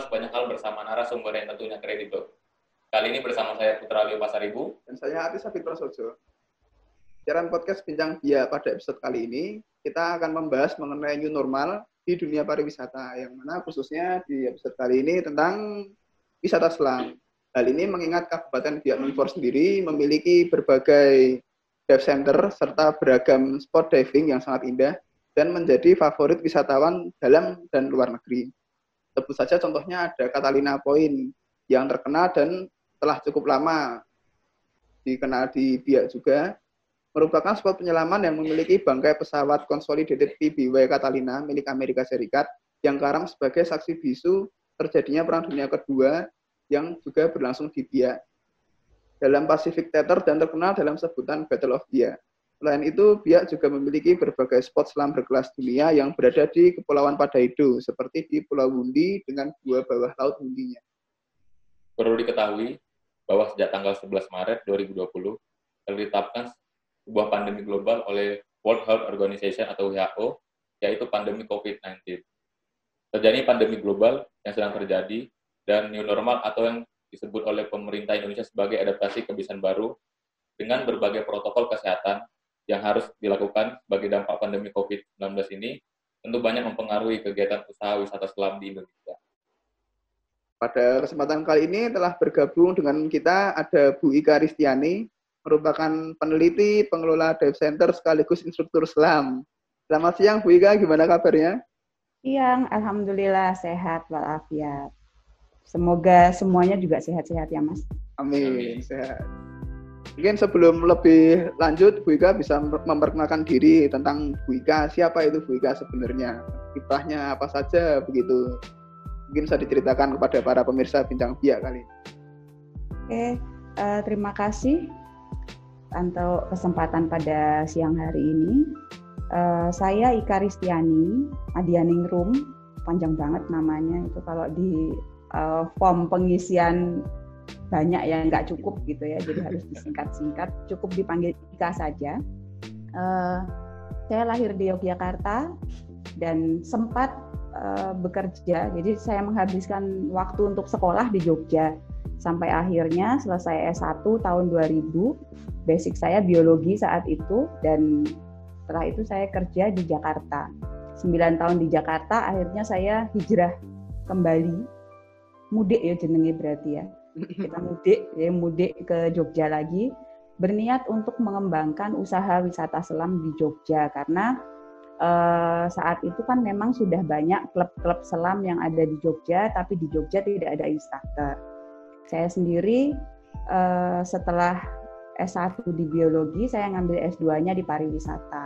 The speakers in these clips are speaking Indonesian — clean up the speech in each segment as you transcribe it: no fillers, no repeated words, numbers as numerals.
mengulas banyak hal bersama narasumber yang tentunya kredibel. Kali ini bersama saya Putra Leo Pasaribu. Dan saya Atis Safit Prasojo. Siaran podcast Bincang Bia pada episode kali ini, kita akan membahas mengenai new normal di dunia pariwisata, yang mana khususnya di episode kali ini tentang wisata selam. Hal ini mengingat Kabupaten Biak Numfor sendiri memiliki berbagai dive center serta beragam spot diving yang sangat indah dan menjadi favorit wisatawan dalam dan luar negeri. Sebut saja contohnya ada Catalina Point yang terkenal dan telah cukup lama dikenal di Biak juga, merupakan spot penyelaman yang memiliki bangkai pesawat Consolidated PBY Catalina milik Amerika Serikat yang karam sebagai saksi bisu terjadinya Perang Dunia Kedua yang juga berlangsung di Biak dalam Pacific Theater dan terkenal dalam sebutan Battle of Biak. Selain itu, Biak juga memiliki berbagai spot selam berkelas dunia yang berada di Kepulauan Padaido, seperti di Pulau Wundi dengan gua bawah laut Wundinya. Perlu diketahui bahwa sejak tanggal 11 Maret 2020 telah ditetapkan sebuah pandemi global oleh World Health Organization atau WHO, yaitu pandemi COVID-19. Terjadi pandemi global yang sedang terjadi dan new normal atau yang disebut oleh pemerintah Indonesia sebagai adaptasi kebiasaan baru dengan berbagai protokol kesehatan yang harus dilakukan sebagai dampak pandemi COVID-19 ini tentu banyak mempengaruhi kegiatan usaha wisata selam di Indonesia. Pada kesempatan kali ini telah bergabung dengan kita ada Bu Ika Ristiani, merupakan peneliti, pengelola dive center sekaligus instruktur selam. Selamat siang Bu Ika, gimana kabarnya? Siang, alhamdulillah sehat walafiat. Semoga semuanya juga sehat-sehat ya Mas. Amin, sehat. Mungkin sebelum lebih lanjut, Bu Ika bisa memperkenalkan diri tentang Bu Ika. Siapa itu Bu Ika sebenarnya? Kiprahnya apa saja begitu? Mungkin bisa diceritakan kepada para pemirsa Bincang Biak kali ini. Oke, terima kasih untuk kesempatan pada siang hari ini. Saya Ika Ristiani, Adianingrum, panjang banget namanya itu kalau di form pengisian banyak ya, nggak cukup gitu ya, jadi harus disingkat-singkat, cukup dipanggil Ika saja. Saya lahir di Yogyakarta dan sempat bekerja, jadi saya menghabiskan waktu untuk sekolah di Jogja sampai akhirnya selesai S1 tahun 2000. Basic saya biologi saat itu, dan setelah itu saya kerja di Jakarta 9 tahun di Jakarta. Akhirnya saya hijrah kembali, mudik ya jenenge berarti ya, kita mudik ke Jogja lagi, berniat untuk mengembangkan usaha wisata selam di Jogja karena saat itu kan memang sudah banyak klub-klub selam yang ada di Jogja, tapi di Jogja tidak ada instruktur. Saya sendiri setelah S1 di biologi, saya ngambil S2-nya di pariwisata.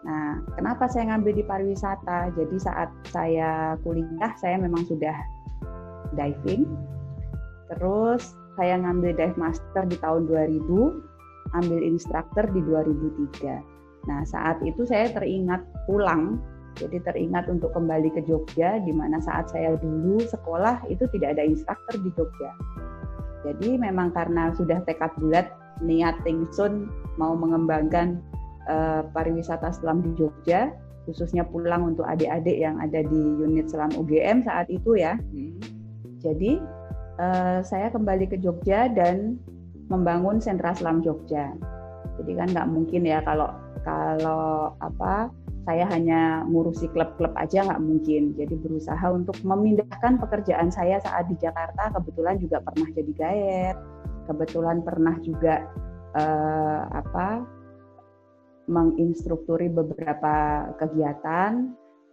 Nah, kenapa saya ngambil di pariwisata? Jadi saat saya kuliah, saya memang sudah diving. Terus saya ngambil dive master di tahun 2000, ambil instruktur di 2003. Nah, saat itu saya teringat pulang, jadi teringat untuk kembali ke Jogja, di mana saat saya dulu sekolah itu tidak ada instruktur di Jogja. Jadi memang karena sudah tekad bulat, niat tingsun mau mengembangkan pariwisata selam di Jogja, khususnya pulang untuk adik-adik yang ada di unit selam UGM saat itu ya. Jadi saya kembali ke Jogja dan membangun sentra selam Jogja. Jadi kan nggak mungkin ya kalau saya hanya ngurusi klub-klub aja, nggak mungkin. Jadi berusaha untuk memindahkan pekerjaan saya saat di Jakarta. Kebetulan juga pernah jadi guide, kebetulan pernah juga menginstrukturi beberapa kegiatan,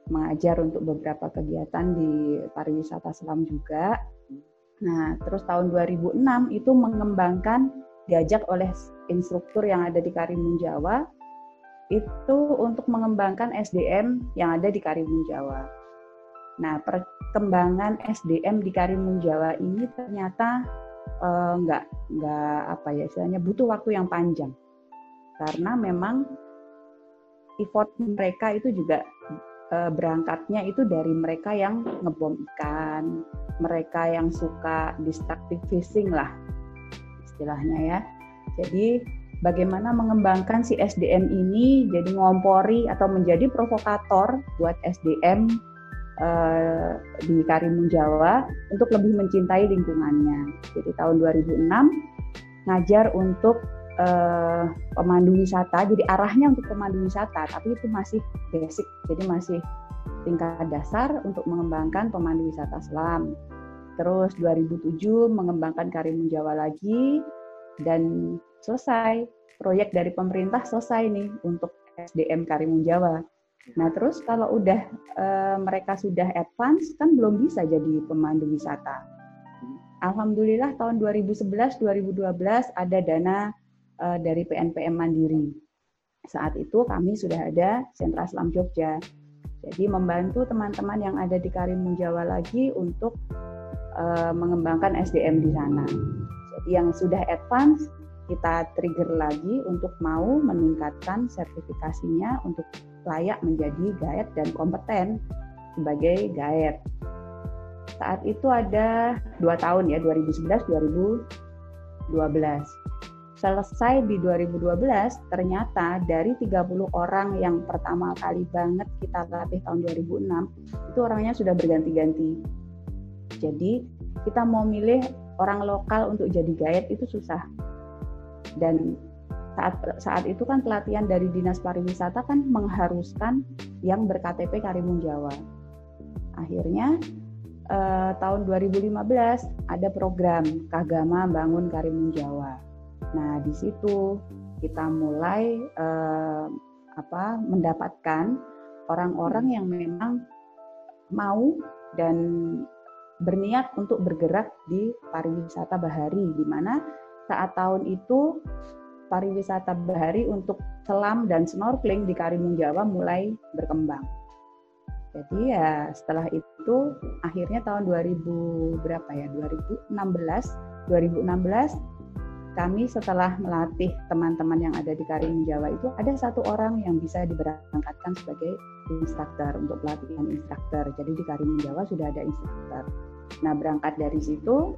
mengajar untuk beberapa kegiatan di pariwisata selam juga. Nah, terus tahun 2006 itu mengembangkan, diajak oleh instruktur yang ada di Karimun Jawa, itu untuk mengembangkan SDM yang ada di Karimun Jawa. Nah, perkembangan SDM di Karimun Jawa ini ternyata istilahnya butuh waktu yang panjang. Karena memang effort mereka itu juga berangkatnya itu dari mereka yang ngebom ikan, mereka yang suka destructive fishing lah istilahnya ya. Jadi bagaimana mengembangkan si SDM ini jadi ngompori atau menjadi provokator buat SDM di Karimun Jawa untuk lebih mencintai lingkungannya. Jadi tahun 2006 ngajar untuk pemandu wisata, jadi arahnya untuk pemandu wisata, tapi itu masih basic, jadi masih tingkat dasar untuk mengembangkan pemandu wisata selam. Terus 2007 mengembangkan Karimun Jawa lagi, dan selesai, proyek dari pemerintah selesai nih untuk SDM Karimun Jawa. Nah terus kalau udah mereka sudah advance kan belum bisa jadi pemandu wisata. Alhamdulillah tahun 2011-2012 ada dana dari PNPM Mandiri. Saat itu kami sudah ada Sentra Selam Jogja. Jadi membantu teman-teman yang ada di Karimun Jawa lagi untuk mengembangkan SDM di sana. Jadi yang sudah advance kita trigger lagi untuk mau meningkatkan sertifikasinya untuk layak menjadi guide dan kompeten sebagai guide. Saat itu ada 2 tahun ya, 2011-2012. Selesai di 2012, ternyata dari 30 orang yang pertama kali banget kita latih tahun 2006, itu orangnya sudah berganti-ganti. Jadi kita mau milih orang lokal untuk jadi guide itu susah. Dan saat itu kan pelatihan dari Dinas Pariwisata kan mengharuskan yang ber-KTP Karimun Jawa. Akhirnya tahun 2015 ada program Kagama Bangun Karimun Jawa. Nah di situ kita mulai mendapatkan orang-orang yang memang mau dan berniat untuk bergerak di pariwisata bahari, di mana saat tahun itu pariwisata bahari untuk selam dan snorkeling di Karimun Jawa mulai berkembang. Jadi ya setelah itu akhirnya tahun 2016 kami setelah melatih teman-teman yang ada di Karimun Jawa itu ada 1 orang yang bisa diberangkatkan sebagai instruktur untuk pelatihan instruktur. Jadi di Karimun Jawa sudah ada instruktur. Nah berangkat dari situ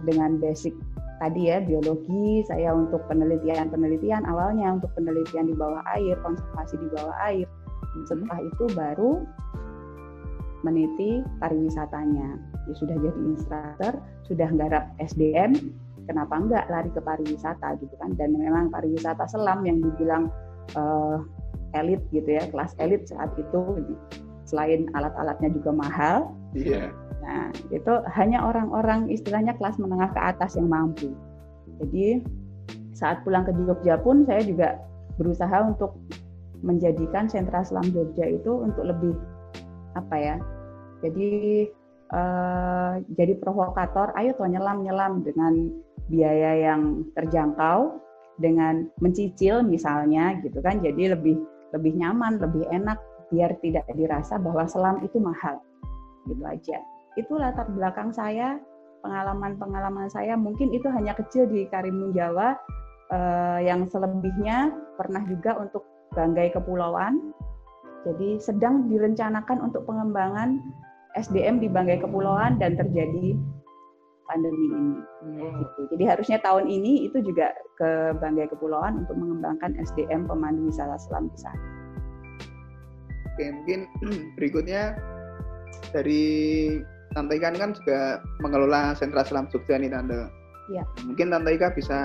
dengan basic tadi ya biologi, saya untuk penelitian awalnya untuk penelitian di bawah air, konservasi di bawah air. Setelah itu baru meniti pariwisatanya. Ya, sudah jadi instruktur, sudah nggarap SDM, kenapa enggak lari ke pariwisata gitu kan? Dan memang pariwisata selam yang dibilang elit gitu ya, kelas elit saat itu, selain alat-alatnya juga mahal. Iya. Nah, itu hanya orang-orang istilahnya kelas menengah ke atas yang mampu. Jadi saat pulang ke Jogja pun saya juga berusaha untuk menjadikan Sentra Selam Jogja itu untuk lebih jadi provokator, ayo toh nyelam dengan biaya yang terjangkau, dengan mencicil misalnya gitu kan, jadi lebih nyaman, lebih enak, biar tidak dirasa bahwa selam itu mahal, gitu aja. Itu latar belakang saya, pengalaman saya, mungkin itu hanya kecil di Karimun Jawa, yang selebihnya pernah juga untuk Banggai Kepulauan. Jadi sedang direncanakan untuk pengembangan SDM di Banggai Kepulauan dan terjadi pandemi ini. Gitu. Jadi harusnya tahun ini itu juga ke Banggai Kepulauan untuk mengembangkan SDM pemandu wisata selam di sana. Oke, mungkin berikutnya dari Tante Ika kan juga mengelola Sentra Selam Jogja nih Tante. Ya. Mungkin Tante Ika bisa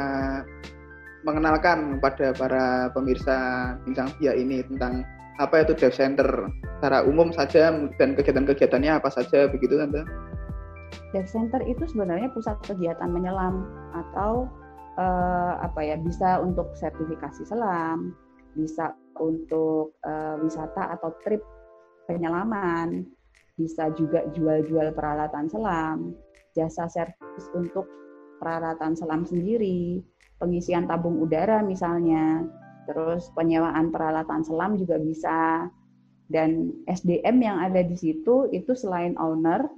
mengenalkan kepada para pemirsa Bincang Bia ini tentang apa itu Dive Center secara umum saja dan kegiatan-kegiatannya apa saja begitu Tante? Dive Center itu sebenarnya pusat kegiatan menyelam atau bisa untuk sertifikasi selam, bisa untuk wisata atau trip penyelaman, bisa juga jual-jual peralatan selam, jasa servis untuk peralatan selam sendiri, pengisian tabung udara misalnya, terus penyewaan peralatan selam juga bisa. Dan SDM yang ada di situ itu selain owner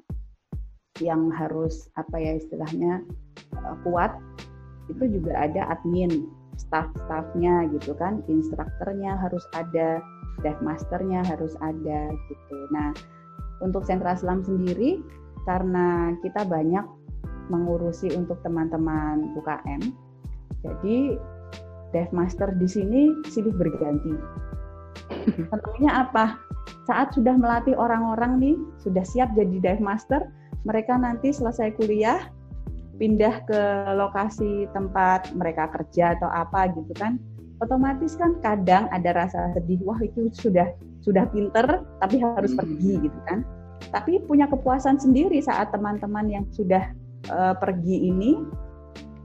yang harus istilahnya kuat, itu juga ada admin, staff-staffnya gitu kan, instrukturnya harus ada, dive masternya harus ada gitu. Nah, untuk Sentra Selam sendiri karena kita banyak mengurusi untuk teman-teman UKM, jadi dive master di sini silih berganti. Tentunya apa? saat sudah melatih orang-orang nih, sudah siap jadi dive master, mereka nanti selesai kuliah, pindah ke lokasi tempat mereka kerja atau apa gitu kan, otomatis kan kadang ada rasa sedih, wah itu sudah pinter tapi harus pergi gitu kan. Tapi punya kepuasan sendiri saat teman-teman yang sudah pergi ini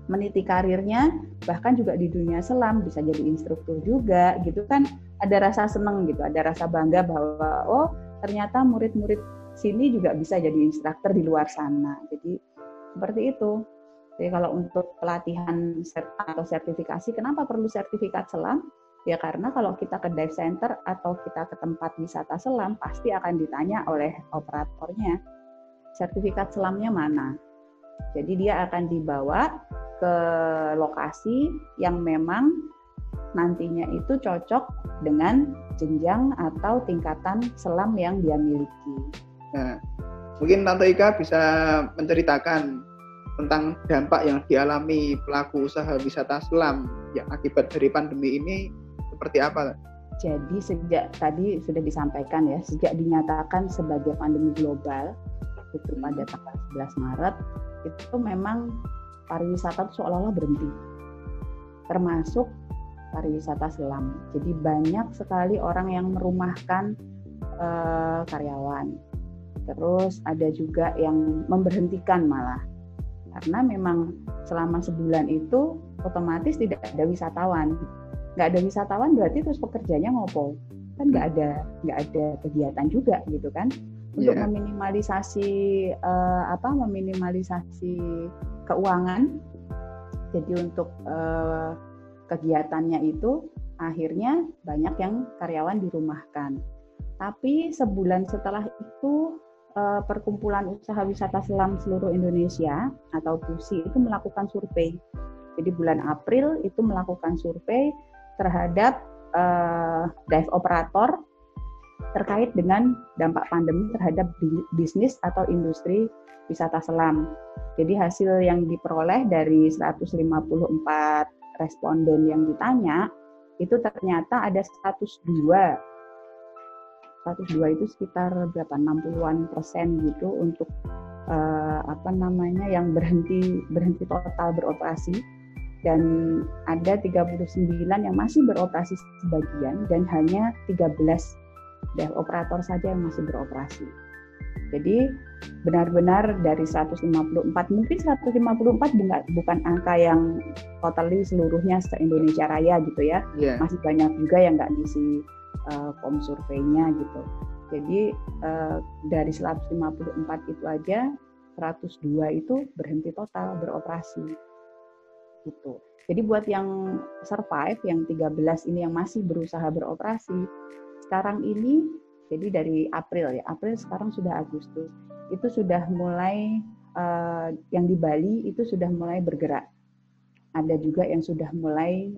meniti karirnya, bahkan juga di dunia selam bisa jadi instruktur juga gitu kan, ada rasa seneng gitu, ada rasa bangga bahwa oh ternyata murid-murid sini juga bisa jadi instruktur di luar sana. Jadi seperti itu. Jadi kalau untuk pelatihan atau sertifikasi, kenapa perlu sertifikat selam? Ya karena kalau kita ke dive center atau kita ke tempat wisata selam, pasti akan ditanya oleh operatornya, sertifikat selamnya mana? Jadi dia akan dibawa ke lokasi yang memang nantinya itu cocok dengan jenjang atau tingkatan selam yang dia miliki. Nah, mungkin Tante Ika bisa menceritakan tentang dampak yang dialami pelaku usaha wisata selam yang akibat dari pandemi ini seperti apa? Jadi sejak tadi sudah disampaikan ya, sejak dinyatakan sebagai pandemi global itu pada tanggal 11 Maret, itu memang pariwisata itu seolah-olah berhenti, termasuk pariwisata selam. Jadi banyak sekali orang yang merumahkan karyawan. Terus ada juga yang memberhentikan malah. Karena memang selama sebulan itu otomatis tidak ada wisatawan. Nggak ada wisatawan berarti terus pekerjanya ngopo. Kan nggak ada kegiatan juga gitu kan. Untuk meminimalisasi meminimalisasi keuangan. Jadi untuk kegiatannya itu akhirnya banyak yang karyawan dirumahkan. Tapi sebulan setelah itu Perkumpulan Usaha Wisata Selam Seluruh Indonesia atau PUSI itu melakukan survei. Jadi bulan April itu melakukan survei terhadap dive operator terkait dengan dampak pandemi terhadap bisnis atau industri wisata selam. Jadi hasil yang diperoleh dari 154 responden yang ditanya itu ternyata ada 102 itu sekitar berapa 60% gitu untuk yang berhenti total beroperasi, dan ada 39 yang masih beroperasi sebagian dan hanya 13 dive operator saja yang masih beroperasi. Jadi benar-benar dari 154, mungkin 154 bukan angka yang totally seluruhnya se-Indonesia Raya gitu ya. Masih banyak juga yang nggak ngisi form surveinya gitu. Jadi dari 154 itu aja 102 itu berhenti total beroperasi gitu. Jadi buat yang survive, yang 13 ini yang masih berusaha beroperasi, sekarang ini jadi dari April sekarang sudah Agustus, itu sudah mulai yang di Bali itu sudah mulai bergerak. Ada juga yang sudah mulai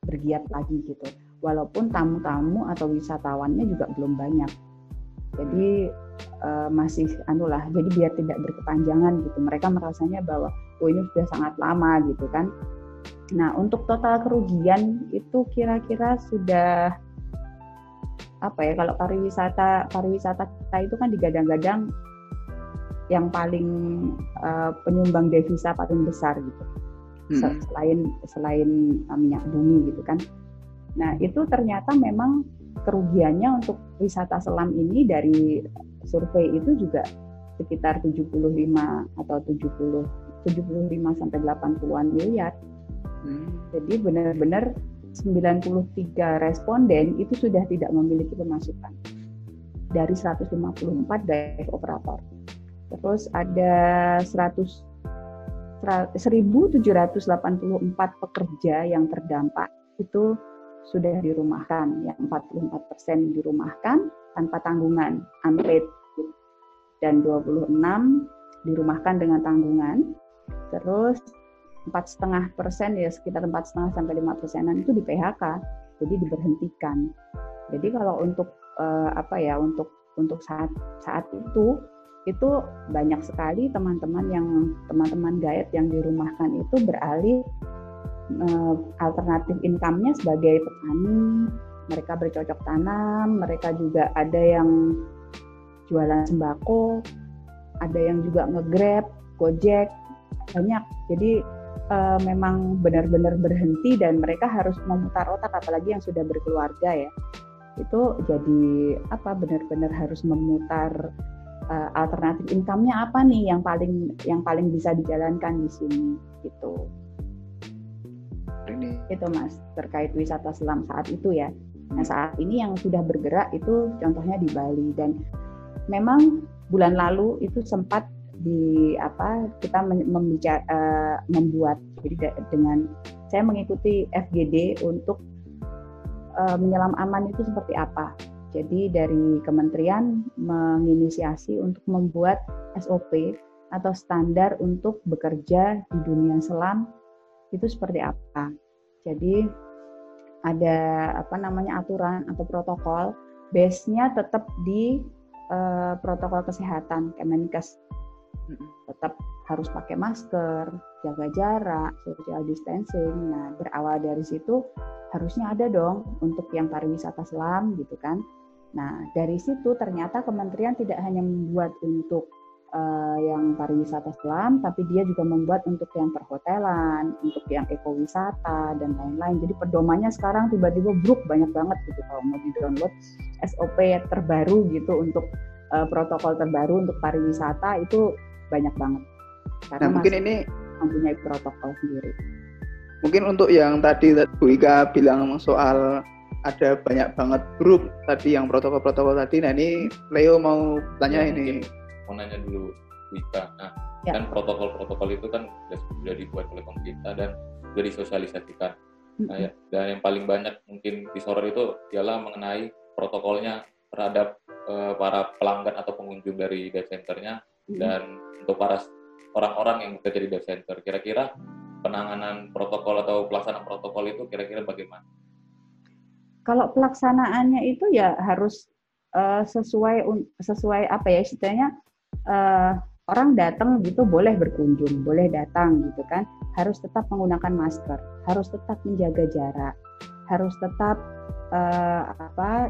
bergiat lagi gitu. Walaupun tamu-tamu atau wisatawannya juga belum banyak. Jadi masih jadi biar tidak berkepanjangan gitu. Mereka merasanya bahwa ini sudah sangat lama gitu kan. Nah, untuk total kerugian itu kira-kira sudah kalau pariwisata kita itu kan digadang-gadang yang paling penyumbang devisa paling besar gitu. Selain minyak bumi gitu kan. Nah, itu ternyata memang kerugiannya untuk wisata selam ini dari survei itu juga sekitar 75 atau 75 sampai 80-an miliar. Jadi benar-benar 93 responden itu sudah tidak memiliki pemasukan dari 154 dive operator. Terus ada 1.784 pekerja yang terdampak itu sudah dirumahkan, yang 44% dirumahkan tanpa tanggungan, unpaid, dan 26 dirumahkan dengan tanggungan. Terus 4,5% ya sekitar 4,5 sampai 5%-an itu di PHK, jadi diberhentikan. Jadi kalau untuk untuk saat itu banyak sekali teman-teman guide yang dirumahkan itu beralih alternatif income-nya sebagai petani mereka bercocok tanam, mereka juga ada yang jualan sembako, ada yang juga nge-Grab, Gojek, banyak. Jadi memang benar-benar berhenti dan mereka harus memutar otak, apalagi yang sudah berkeluarga ya. Itu jadi benar-benar harus memutar alternatif income-nya apa nih yang paling bisa dijalankan di sini gitu. Itu Mas terkait wisata selam saat itu ya. Nah saat ini yang sudah bergerak itu contohnya di Bali, dan memang bulan lalu itu sempat kita membuat, jadi dengan saya mengikuti FGD untuk menyelam aman itu seperti apa. Jadi dari kementerian menginisiasi untuk membuat SOP atau standar untuk bekerja di dunia selam itu seperti apa. Jadi ada aturan atau protokol, base-nya tetap di protokol kesehatan Kemenkes. Tetap harus pakai masker, jaga jarak, social distancing. Nah, berawal dari situ harusnya ada dong untuk yang pariwisata selam gitu kan. Nah, dari situ ternyata kementerian tidak hanya membuat untuk yang pariwisata selam, tapi dia juga membuat untuk yang perhotelan, untuk yang ekowisata dan lain-lain. Jadi pedomannya sekarang tiba-tiba banyak banget gitu kalau mau di-download SOP terbaru gitu untuk protokol terbaru untuk pariwisata itu banyak banget. Karena mungkin ini mempunyai protokol sendiri. Mungkin untuk yang tadi Bu Ika bilang soal ada banyak banget grup tadi yang protokol-protokol tadi. Nah ini Leo mau tanya ini. Mau nanya dulu Bu Ika. Nah kan protokol-protokol itu kan sudah dibuat oleh pemerintah dan sudah disosialisasikan. Nah, dan yang paling banyak mungkin disorot itu ialah mengenai protokolnya terhadap para pelanggan atau pengunjung dari dive centernya dan untuk para orang-orang yang bekerja di dive center. Kira-kira penanganan protokol atau pelaksanaan protokol itu kira-kira bagaimana? Kalau pelaksanaannya itu ya harus sesuai apa ya istilahnya, orang datang gitu boleh berkunjung, boleh datang gitu kan, harus tetap menggunakan masker, harus tetap menjaga jarak, harus tetap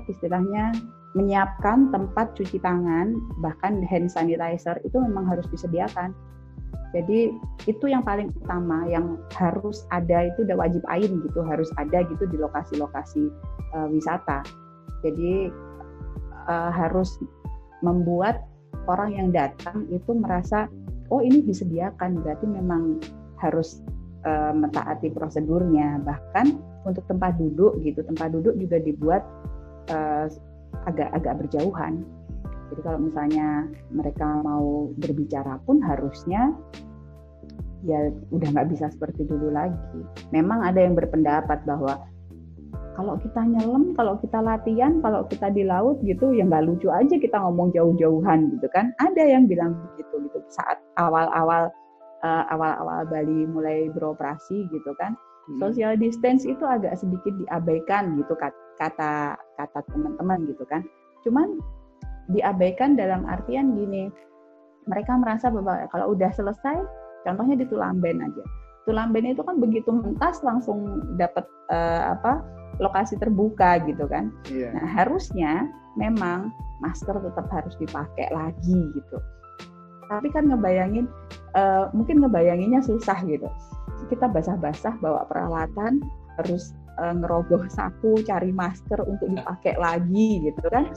istilahnya menyiapkan tempat cuci tangan, bahkan hand sanitizer itu memang harus disediakan. Jadi itu yang paling utama, yang harus ada itu udah wajib ain gitu, harus ada gitu di lokasi-lokasi wisata. Jadi harus membuat orang yang datang itu merasa oh ini disediakan, berarti memang harus mentaati prosedurnya. Bahkan untuk tempat duduk gitu, tempat duduk juga dibuat agak berjauhan. Jadi kalau misalnya mereka mau berbicara pun harusnya ya udah nggak bisa seperti dulu lagi. Memang ada yang berpendapat bahwa kalau kita nyelam, kalau kita latihan, kalau kita di laut gitu ya nggak lucu aja kita ngomong jauh-jauhan gitu kan. Ada yang bilang begitu gitu saat awal-awal Bali mulai beroperasi gitu kan. Social distance itu agak sedikit diabaikan gitu kata teman-teman gitu kan. Cuman diabaikan dalam artian gini, mereka merasa bahwa kalau udah selesai, contohnya di Tulamben aja. Tulamben itu kan begitu mentas langsung dapat lokasi terbuka gitu kan. Yeah. Nah harusnya memang masker tetap harus dipakai lagi gitu. Tapi kan mungkin ngebayanginnya susah gitu. Kita basah-basah bawa peralatan, terus ngerogoh saku, cari masker untuk dipakai lagi gitu kan.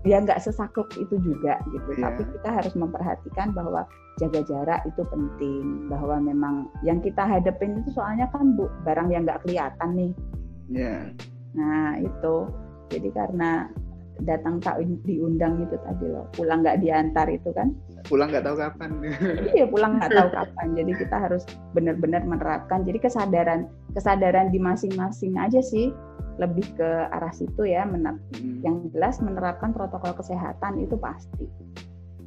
Ya nggak sesaklek itu juga gitu. Yeah. Tapi kita harus memperhatikan bahwa jaga jarak itu penting. Bahwa memang yang kita hadapin itu soalnya kan barang yang nggak kelihatan nih. Yeah. Nah itu. Jadi karena datang tak diundang itu tadi loh, pulang nggak diantar itu kan. Pulang nggak tahu kapan. Iya pulang nggak tahu kapan. Jadi kita harus benar-benar menerapkan. Jadi kesadaran di masing-masing aja sih. Lebih ke arah situ ya, yang jelas menerapkan protokol kesehatan itu pasti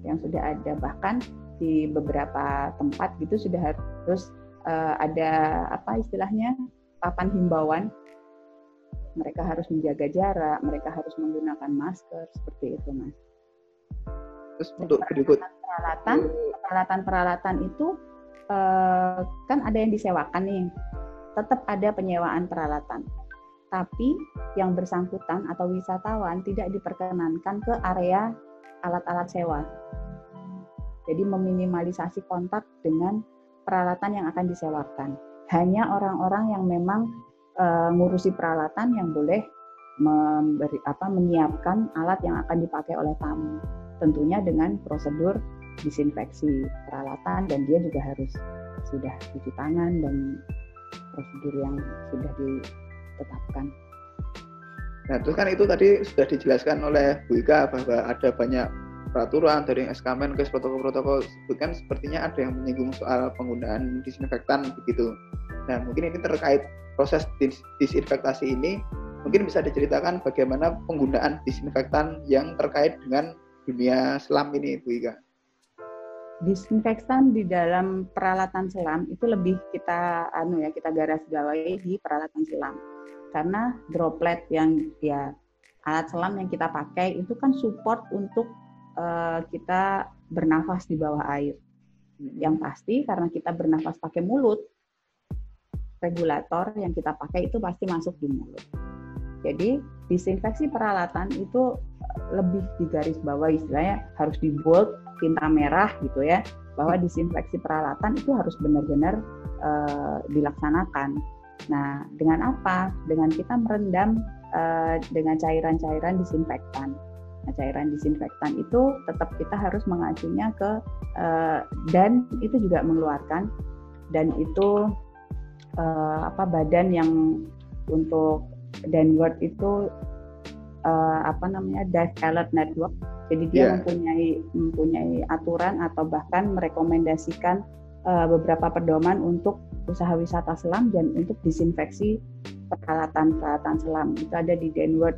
yang sudah ada, bahkan di beberapa tempat gitu sudah harus ada istilahnya papan himbauan, mereka harus menjaga jarak, mereka harus menggunakan masker seperti itu Mas. Terus untuk berikut peralatan itu kan ada yang disewakan nih, tetap ada penyewaan peralatan. tapi yang bersangkutan atau wisatawan tidak diperkenankan ke area alat-alat sewa. Jadi meminimalisasi kontak dengan peralatan yang akan disewakan. Hanya orang-orang yang memang ngurusi peralatan yang boleh menyiapkan alat yang akan dipakai oleh tamu. Tentunya dengan prosedur disinfeksi peralatan, dan dia juga harus sudah cuci tangan dan prosedur yang sudah ditetapkan. Nah, terus kan itu tadi sudah dijelaskan oleh Bu Ika bahwa ada banyak peraturan dari SK Menkes, protokol-protokol, kan sepertinya ada yang menyinggung soal penggunaan disinfektan begitu. Nah, mungkin ini terkait proses disinfektasi ini, mungkin bisa diceritakan bagaimana penggunaan disinfektan yang terkait dengan dunia selam ini, Bu Ika. Disinfektan di dalam peralatan selam itu lebih kita garis bawahi di peralatan selam. Karena droplet yang alat selam yang kita pakai itu kan support untuk kita bernafas di bawah air. Yang pasti karena kita bernafas pakai mulut, regulator yang kita pakai itu pasti masuk di mulut. Jadi disinfeksi peralatan itu lebih digaris bawah, istilahnya harus di bold tinta merah gitu ya, bahwa disinfeksi peralatan itu harus benar-benar dilaksanakan. Nah, dengan apa? Dengan kita merendam dengan cairan-cairan disinfektan. Nah, cairan disinfektan itu tetap kita harus mengacunya ke dan itu juga mengeluarkan, dan itu badan yang untuk downward itu Dive Alert Network. Jadi dia mempunyai aturan atau bahkan merekomendasikan beberapa pedoman untuk usaha wisata selam dan untuk disinfeksi peralatan selam. Itu ada di downward,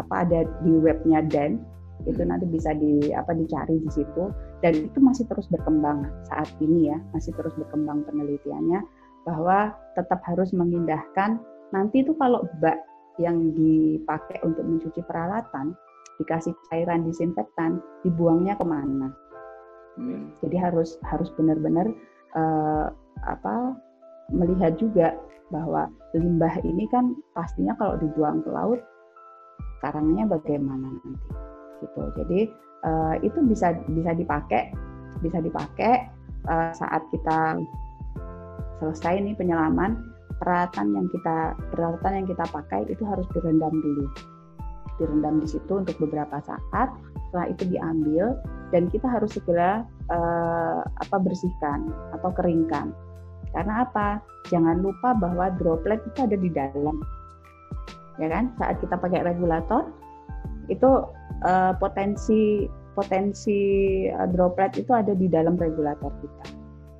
ada di webnya Dan. Itu nanti bisa dicari di situ, dan itu masih terus berkembang saat ini ya, masih terus berkembang penelitiannya, bahwa tetap harus memindahkan nanti itu kalau bak yang dipakai untuk mencuci peralatan dikasih cairan disinfektan, dibuangnya kemana? Jadi harus benar-benar melihat juga bahwa limbah ini kan pastinya kalau dibuang ke laut, karangnya bagaimana nanti? Gitu. Jadi itu bisa dipakai saat kita selesai nih penyelaman. Peralatan yang kita pakai itu harus direndam dulu, direndam di situ untuk beberapa saat. Setelah itu diambil dan kita harus segera bersihkan atau keringkan. Karena apa? Jangan lupa bahwa droplet itu ada di dalam, ya kan? Saat kita pakai regulator itu potensi droplet itu ada di dalam regulator kita.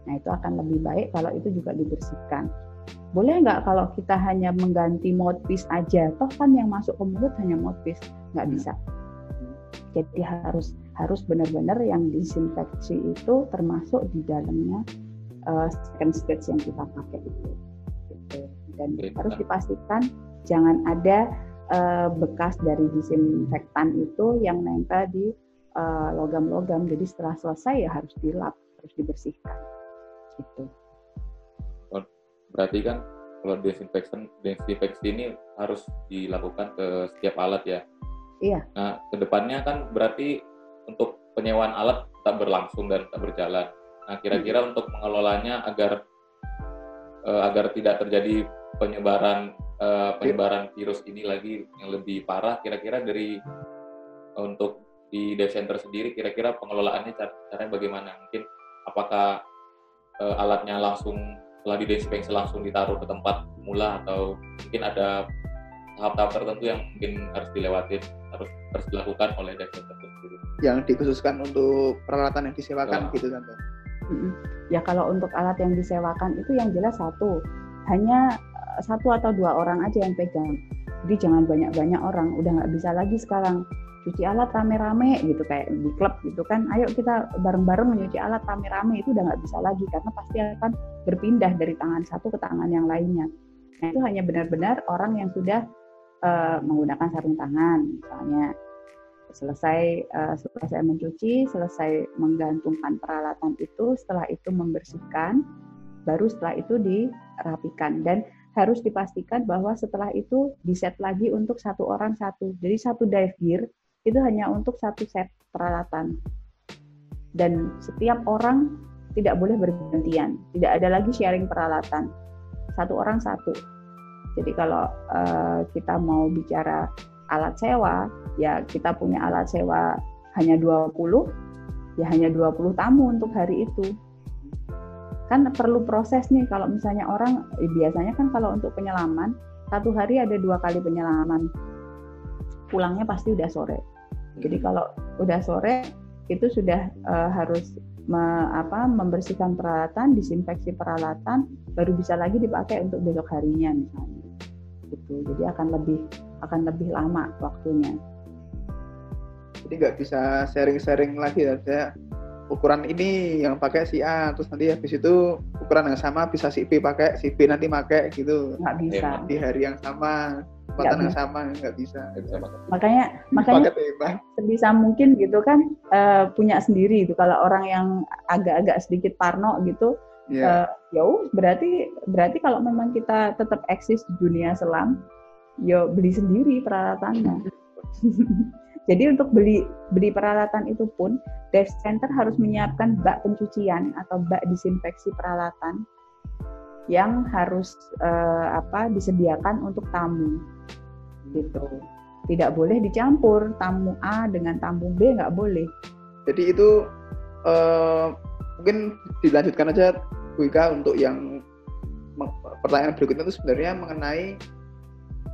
Nah, itu akan lebih baik kalau itu juga dibersihkan. Boleh nggak kalau kita hanya mengganti mouthpiece aja? Toh kan yang masuk ke mulut hanya mouthpiece, nggak bisa. Jadi harus benar-benar yang disinfeksi itu termasuk di dalamnya second stage yang kita pakai itu. Gitu. Dan harus dipastikan jangan ada bekas dari disinfektan itu yang nempel di logam-logam. Jadi setelah selesai ya harus dilap, harus dibersihkan. Gitu. Berarti kan kalau desinfeksi ini harus dilakukan ke setiap alat ya. Iya. Nah, kedepannya kan berarti untuk penyewaan alat tetap berlangsung dan tetap berjalan. Nah, kira-kira untuk mengelolanya agar tidak terjadi penyebaran virus ini lagi yang lebih parah, kira-kira untuk di dive center sendiri, kira-kira pengelolaannya caranya bagaimana? Mungkin apakah alatnya langsung setelah didesinfeksi langsung ditaruh ke tempat semula, atau mungkin ada tahap-tahap tertentu yang mungkin harus dilewatin, harus dilakukan oleh dive center sendiri? Yang dikhususkan untuk peralatan yang disewakan gitu kan? Ya kalau untuk alat yang disewakan itu yang jelas hanya satu atau dua orang aja yang pegang. Jadi jangan banyak-banyak orang, udah nggak bisa lagi sekarang cuci alat rame-rame gitu kayak di klub gitu kan. Ayo kita bareng-bareng menyuci alat rame-rame, itu udah nggak bisa lagi karena pasti akan berpindah dari tangan satu ke tangan yang lainnya. Nah, itu hanya benar-benar orang yang sudah menggunakan sarung tangan misalnya. Selesai mencuci, selesai menggantungkan peralatan itu, setelah itu membersihkan, baru setelah itu dirapikan. Dan harus dipastikan bahwa setelah itu di-set lagi untuk satu orang satu. Jadi satu dive gear itu hanya untuk satu set peralatan. Dan setiap orang tidak boleh bergantian. Tidak ada lagi sharing peralatan. Satu orang satu. Jadi kalau kita mau bicara alat sewa, ya kita punya alat sewa hanya 20, ya hanya 20 tamu untuk hari itu. Kan perlu proses nih kalau misalnya orang, biasanya kan kalau untuk penyelaman, satu hari ada 2 kali penyelaman. Pulangnya pasti udah sore. Jadi kalau udah sore, itu sudah harus membersihkan peralatan, disinfeksi peralatan, baru bisa lagi dipakai untuk besok harinya misalnya. Gitu. Jadi akan lebih lama waktunya. Jadi nggak bisa sharing-sharing lagi ya. Ukuran ini yang pakai si A, terus nanti habis itu ukuran yang sama bisa si B pakai, si B nanti pakai gitu. Nggak bisa. Di hari yang sama, kekuatan yang sama, nggak bisa. Makanya sebisa mungkin gitu kan punya sendiri itu. Kalau orang yang agak-agak sedikit parno gitu, berarti kalau memang kita tetap eksis di dunia selam, yo beli sendiri peralatannya. Jadi untuk beli peralatan itu pun, dive center harus menyiapkan bak pencucian atau bak disinfeksi peralatan yang harus disediakan untuk tamu. Gitu. Tidak boleh dicampur tamu A dengan tamu B, nggak boleh. Jadi itu mungkin dilanjutkan aja Bu Ika untuk yang pertanyaan berikutnya itu sebenarnya mengenai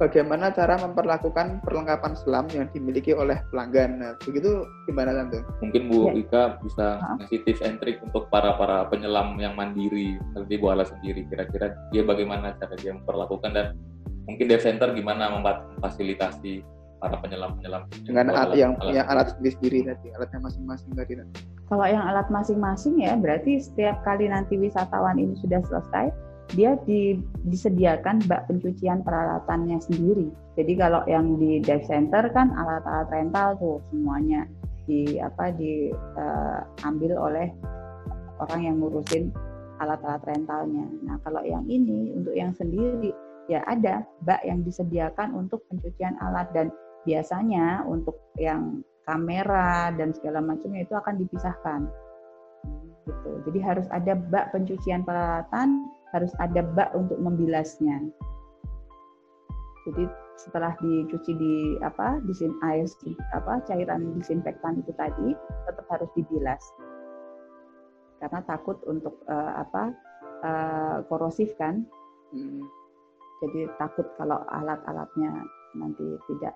bagaimana cara memperlakukan perlengkapan selam yang dimiliki oleh pelanggan. Nah, begitu gimana Tante? Mungkin Bu Ika bisa ngasih tips and trick untuk para penyelam yang mandiri, nanti Bu Ala sendiri. Kira-kira dia bagaimana cara dia memperlakukan, dan mungkin dive center gimana memfasilitasi para penyelam-penyelam dengan yang punya alat sendiri tadi, alatnya masing-masing tadi. Kalau yang alat masing-masing ya berarti setiap kali nanti wisatawan ini sudah selesai, dia disediakan bak pencucian peralatannya sendiri. Jadi kalau yang di dive center kan alat-alat rental tuh semuanya diambil oleh orang yang ngurusin alat-alat rentalnya. Nah kalau yang ini untuk yang sendiri ya ada bak yang disediakan untuk pencucian alat, dan biasanya untuk yang kamera dan segala macamnya itu akan dipisahkan. Gitu. Jadi harus ada bak pencucian peralatan, harus ada bak untuk membilasnya. Jadi setelah dicuci cairan disinfektan itu tadi tetap harus dibilas. Karena takut untuk korosif kan. Jadi takut kalau alat-alatnya nanti tidak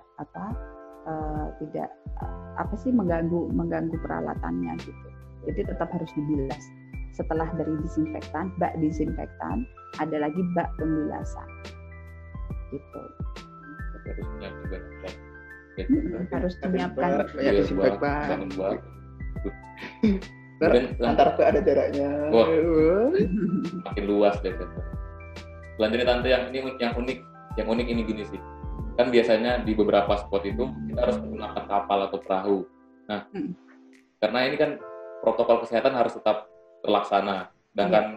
mengganggu peralatannya gitu. Jadi tetap harus dibilas. Setelah dari bak disinfektan, ada lagi bak pembilasan. Gitu. Harus menyiapkan disinfektan. Antar bak ada jaraknya. Wah, makin luas deh. Selanjutnya Tante yang unik ini gini sih. Kan biasanya di beberapa spot itu kita harus menggunakan kapal atau perahu. Nah, karena ini kan protokol kesehatan harus tetap terlaksana. Sedangkan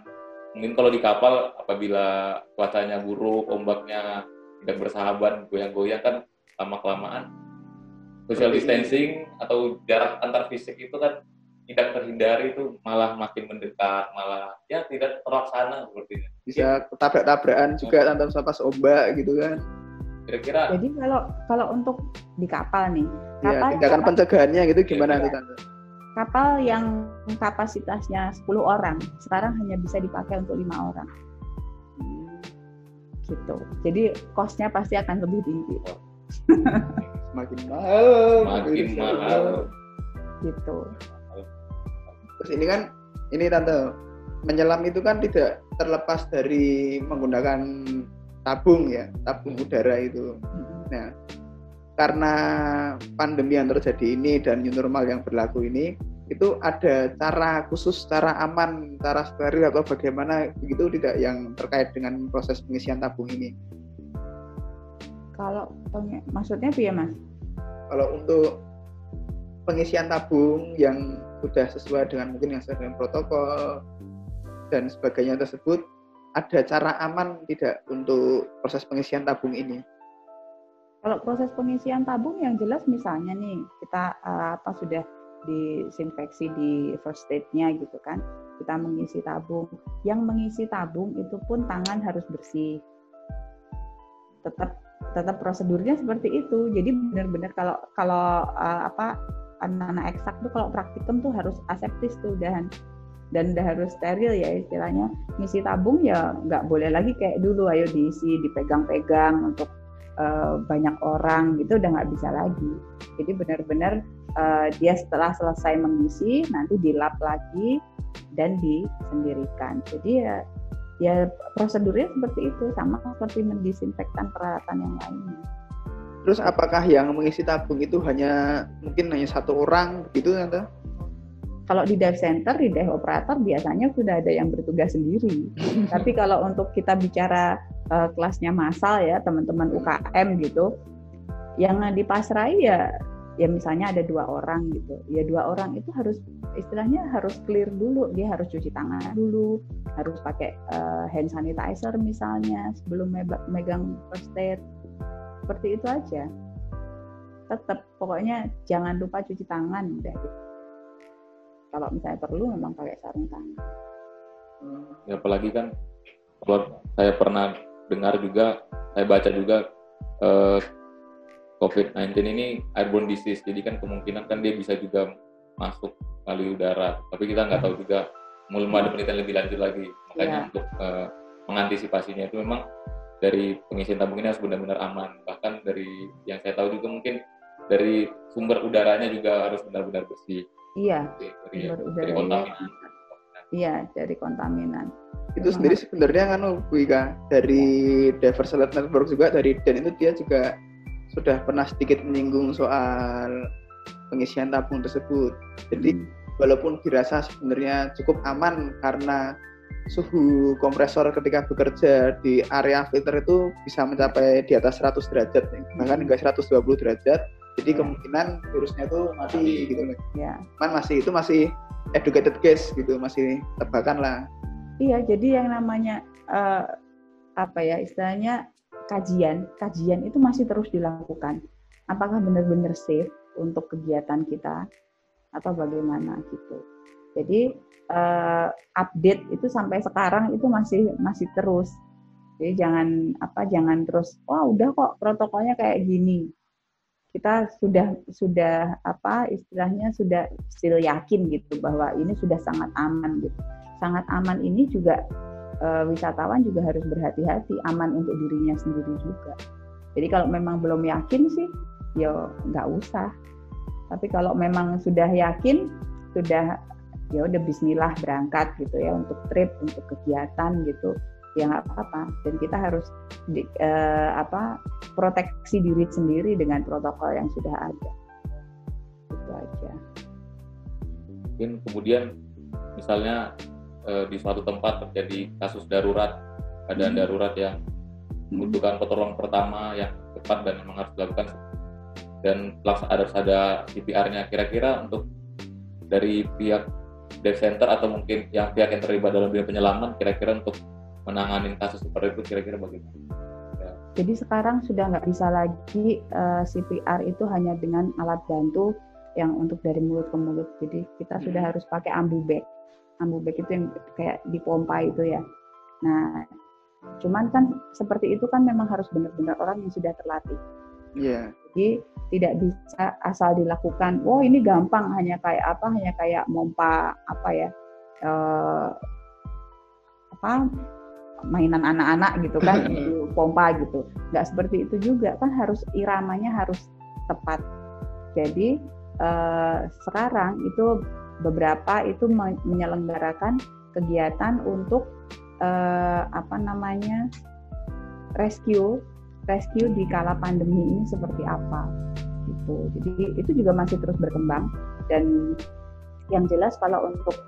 mungkin kalau di kapal apabila cuacanya buruk, ombaknya tidak bersahabat, goyang-goyang kan lama-kelamaan social distancing atau jarak antar fisik itu kan tidak terhindari, itu malah makin mendekat, malah ya tidak terlaksana sepertinya. Bisa tabrak-tabrakan juga tanpa pas ombak gitu kan. Kira-kira. Jadi kalau untuk di kapal nih, tindakan pencegahannya gitu gimana tuh Tante? Kapal yang kapasitasnya 10 orang, sekarang hanya bisa dipakai untuk 5 orang. Gitu. Jadi cost-nya pasti akan lebih tinggi. Makin mahal. Gitu. Terus ini Tante, menyelam itu kan tidak terlepas dari menggunakan tabung udara itu. Nah, karena pandemi yang terjadi ini dan new normal yang berlaku ini, itu ada cara khusus, cara aman, cara steril atau bagaimana begitu tidak yang terkait dengan proses pengisian tabung ini? Kalau maksudnya apa ya Mas? Kalau untuk pengisian tabung yang sudah sesuai dengan mungkin yang sesuai dengan protokol dan sebagainya tersebut, ada cara aman tidak untuk proses pengisian tabung ini? Kalau proses pengisian tabung yang jelas misalnya nih kita sudah disinfeksi di first aid-nya gitu kan, kita mengisi tabung. Yang mengisi tabung itu pun tangan harus bersih. Tetap prosedurnya seperti itu. Jadi benar-benar kalau anak-anak eksak tuh kalau praktikum tuh harus aseptis tuh dan udah harus steril ya istilahnya. Ngisi tabung ya nggak boleh lagi kayak dulu ayo diisi dipegang-pegang untuk banyak orang gitu, udah nggak bisa lagi. Jadi benar-benar dia setelah selesai mengisi nanti dilap lagi dan disendirikan. Jadi ya prosedurnya seperti itu, sama seperti mendisinfektan peralatan yang lainnya. Terus apakah yang mengisi tabung itu mungkin hanya satu orang begitu Tante? Kalau di dive center, di dive operator biasanya sudah ada yang bertugas sendiri. Tapi kalau untuk kita bicara kelasnya massal ya, teman-teman UKM gitu, yang dipasrai ya misalnya ada 2 orang gitu. Ya 2 orang itu istilahnya harus clear dulu, dia harus cuci tangan dulu, harus pakai hand sanitizer misalnya sebelum megang first aid. Seperti itu aja. Tetap pokoknya jangan lupa cuci tangan udah gitu. Kalau misalnya perlu memang pakai sarung tangan. Ya, apalagi kan kalau saya pernah dengar juga, saya baca juga COVID-19 ini airborne disease, jadi kan kemungkinan kan dia bisa juga masuk melalui udara. Tapi kita nggak tahu juga, belum ada penelitian lebih lanjut lagi. Makanya untuk mengantisipasinya itu memang dari pengisian tabung ini harus benar-benar aman. Bahkan dari yang saya tahu juga mungkin dari sumber udaranya juga harus benar-benar bersih. Iya, dari kontaminan. Iya, dari kontaminan. Itu sendiri sebenarnya Bu Ika, dari Divers Alert Network juga, dari Dan itu dia juga sudah pernah sedikit menyinggung soal pengisian tabung tersebut. Jadi walaupun dirasa sebenarnya cukup aman karena suhu kompresor ketika bekerja di area filter itu bisa mencapai di atas 100 derajat, bahkan hingga 120 derajat. Jadi kemungkinan virusnya itu mati gitu loh. Ya. Cuman masih educated guess gitu, masih tebakan lah. Iya, jadi yang namanya istilahnya kajian itu masih terus dilakukan. Apakah benar-benar safe untuk kegiatan kita atau bagaimana gitu. Jadi update itu sampai sekarang itu masih terus. Jadi jangan terus udah kok protokolnya kayak gini. Kita sudah istilahnya sudah still yakin gitu bahwa ini sudah sangat aman gitu. Sangat aman ini juga wisatawan juga harus berhati-hati, aman untuk dirinya sendiri juga. Jadi kalau memang belum yakin sih, ya nggak usah. Tapi kalau memang sudah yakin, sudah ya udah bismillah berangkat gitu ya untuk trip, untuk kegiatan gitu. Ya nggak apa-apa, dan kita harus proteksi diri sendiri dengan protokol yang sudah ada. Itu aja. Mungkin kemudian misalnya di suatu tempat terjadi kasus darurat, keadaan darurat yang membutuhkan pertolongan pertama yang cepat dan memang harus dilakukan, dan harus ada CPR-nya. Kira-kira untuk dari pihak dive center atau mungkin yang pihak yang terlibat dalam bidang penyelaman, kira-kira untuk menangani kasus seperti itu kira-kira bagaimana? Ya. Jadi sekarang sudah nggak bisa lagi CPR itu hanya dengan alat bantu yang untuk dari mulut ke mulut. Jadi kita sudah harus pakai ambu bag. Ambu bag itu yang kayak dipompa itu ya. Nah, cuman kan seperti itu kan memang harus benar-benar orang yang sudah terlatih. Iya. Jadi tidak bisa asal dilakukan. Ini gampang, hanya kayak mompa mainan anak-anak gitu kan, pompa gitu. Nggak seperti itu juga, kan harus iramanya harus tepat. Jadi sekarang itu beberapa itu menyelenggarakan kegiatan untuk rescue di kala pandemi ini seperti apa gitu. Jadi itu juga masih terus berkembang, dan yang jelas kalau untuk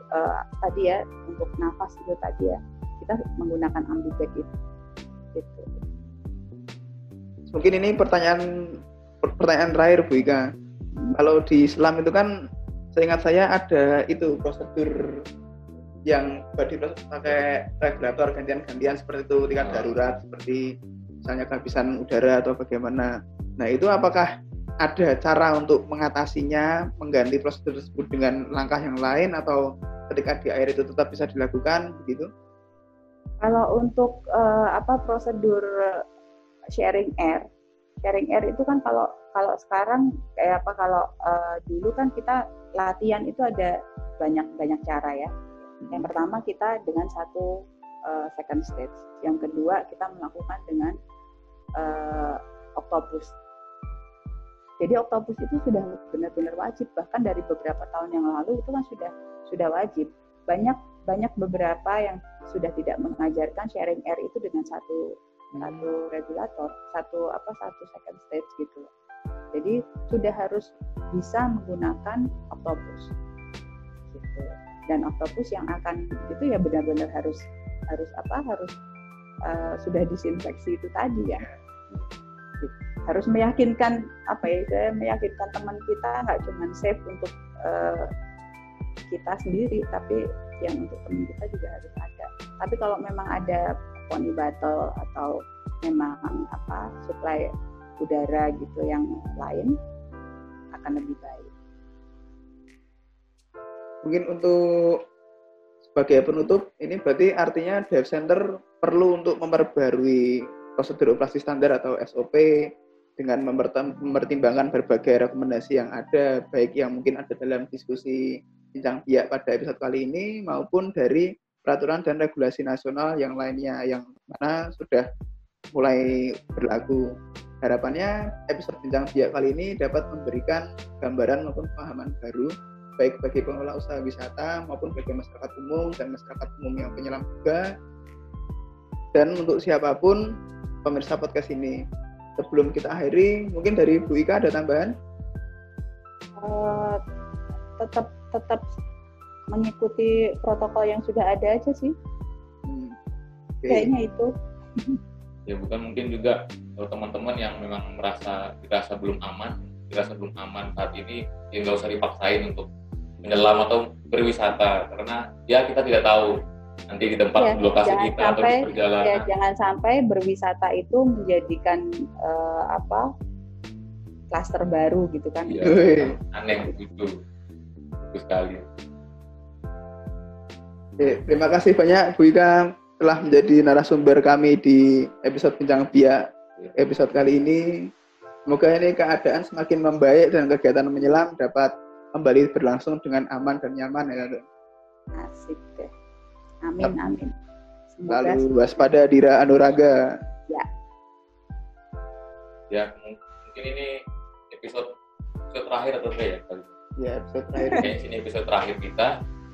tadi ya, untuk nafas itu tadi ya, kita menggunakan ambu bag itu. Gitu. Mungkin ini pertanyaan terakhir Bu Ika. Kalau di Islam itu kan seingat saya ada itu prosedur yang pakai regulator gantian-gantian seperti itu tingkat darurat, seperti misalnya kehabisan udara atau bagaimana. Nah itu apakah ada cara untuk mengatasinya, mengganti prosedur tersebut dengan langkah yang lain, atau ketika di air itu tetap bisa dilakukan begitu? Kalau untuk prosedur sharing air itu kan kalau sekarang kayak apa, kalau dulu kan kita latihan itu ada banyak cara ya. Yang pertama kita dengan satu second stage, yang kedua kita melakukan dengan octopus. Jadi octopus itu sudah benar-benar wajib, bahkan dari beberapa tahun yang lalu itu kan sudah wajib. Banyak beberapa yang sudah tidak mengajarkan sharing air itu dengan satu regulator, satu second stage gitu. Jadi sudah harus bisa menggunakan octopus gitu. Dan octopus yang akan itu ya benar-benar harus sudah disinfeksi itu tadi ya. Harus meyakinkan meyakinkan teman kita, nggak cuma safe untuk kita sendiri, tapi yang untuk teman kita juga harus ada. Tapi kalau memang ada pony bottle atau memang suplai udara gitu yang lain akan lebih baik. Mungkin untuk sebagai penutup, ini berarti artinya Dive Center perlu untuk memperbarui prosedur operasi standar atau SOP dengan mempertimbangkan berbagai rekomendasi yang ada, baik yang mungkin ada dalam diskusi bincang biak pada episode kali ini maupun dari peraturan dan regulasi nasional yang lainnya yang mana sudah mulai berlaku. Harapannya episode bincang biak kali ini dapat memberikan gambaran maupun pemahaman baru baik bagi pengelola usaha wisata maupun bagi masyarakat umum dan masyarakat umum yang penyelam juga, dan untuk siapapun pemirsa podcast ini. Sebelum kita akhiri, mungkin dari Bu Ika ada tambahan? Tetap mengikuti protokol yang sudah ada aja sih. Okay. Kayaknya itu. Ya bukan, mungkin juga kalau teman-teman yang memang dirasa belum aman saat ini, ya nggak usah dipaksain untuk menyelam atau berwisata, karena ya kita tidak tahu nanti di tempat lokasi kita atau di perjalanan. Ya, jangan sampai berwisata itu menjadikan klaster baru gitu kan. Iya, aneh begitu. Bagus sekali. Terima kasih banyak Bu Ika telah menjadi narasumber kami di episode Bincang Biak episode kali ini. Semoga ini keadaan semakin membaik dan kegiatan menyelam dapat kembali berlangsung dengan aman dan nyaman ya. Asik deh. Amin. Semoga lalu waspada Dira Anuraga. Ya, mungkin ini episode terakhir atau ya kali. Ya, episode terakhir. Ini episode terakhir kita.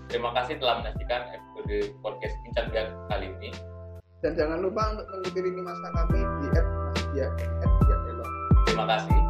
Terima kasih telah menyaksikan episode podcast Bincang Biak kali ini. Dan jangan lupa untuk mengikuti lini masa kami di @masbiak. Terima kasih.